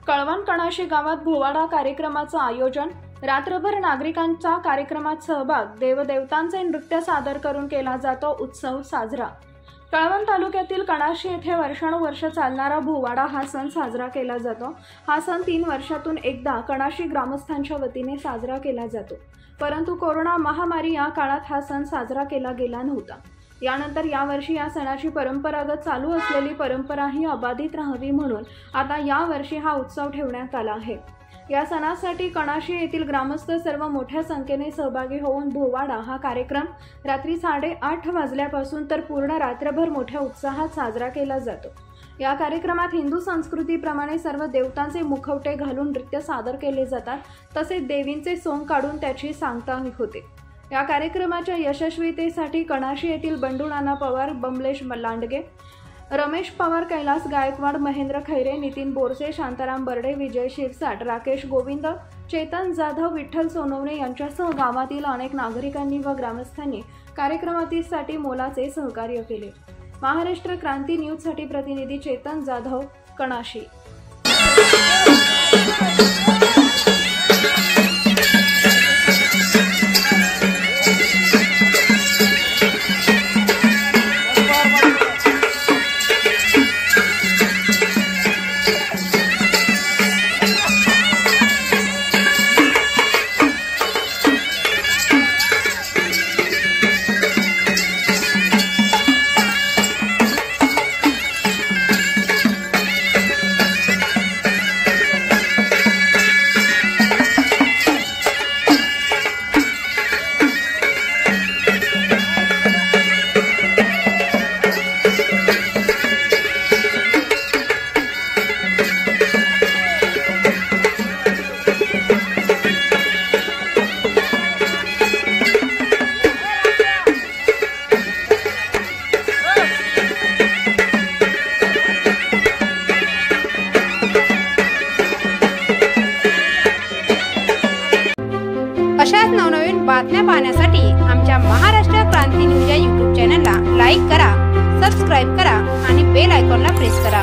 कळवण कणाशी गावात भोवाडा कार्यक्रमाचं आयोजन। रात्रभर नागरिकांचा कार्यक्रमात सहभाग। देवदेवतांचे नृत्य सादर करून केला जातो उत्सव साजरा। कळवण तालुक्यातील कणाशी येथे वर्षानुवर्ष चालणारा भोवाडा हा सण साजरा केला जातो। हा सण 3 वर्षातून एकदा कणाशी ग्रामस्थांच्या वतीने साजरा केला जातो, परंतु कोरोना महामारी या काळात हा सण साजरा केला गेला नव्हता। यानंतर यावर्षी या सणाची परंपरागत चालू असलेली परंपरा ही अबाधित राहावी म्हणून आता यावर्षी हा उत्सव ठेवण्यात आला आहे। या सणासाठी कणाशी येथील ग्रामस्थ सर्व मोठ्या संख्येने सहभागी होऊन भोवाडा हा कार्यक्रम रात्री 8:30 वाजल्यापासून तर पूर्ण रात्रभर मोठ्या उत्साहात साजरा केला जातो। या कार्यक्रमात हिंदू संस्कृतीप्रमाणे सर्व देवतांचे मुखवटे घालून नृत्य सादर केले जातात, तसेच देवींचे सोंग काढून त्याची सांगता होते। या कार्यक्रमाच्या यशस्वीतेसाठी कणाशी येथील बंडू नाना पवार, बमलेश लांडगे, रमेश पवार, कैलास गायकवाड, महेंद्र खैरे, नितीन बोरसे, शांताराम बर्डे, विजय शिरसाट, राकेश गोविंद, चेतन जाधव, विठ्ठल सोनवणे यांच्यासह गावातील अनेक नागरिकांनी व ग्रामस्थांनी कार्यक्रमासाठी मोलाचे सहकार्य केले। महाराष्ट्र क्रांती न्यूजसाठी प्रतिनिधी चेतन जाधव, कणाशी। अशाच नवनवीन बातम्या पाहण्यासाठी आमच्या महाराष्ट्र क्रांती न्यूज या YouTube चॅनलला लाईक करा, सबस्क्राईब करा आणि बेल आयकॉनला प्रेस करा।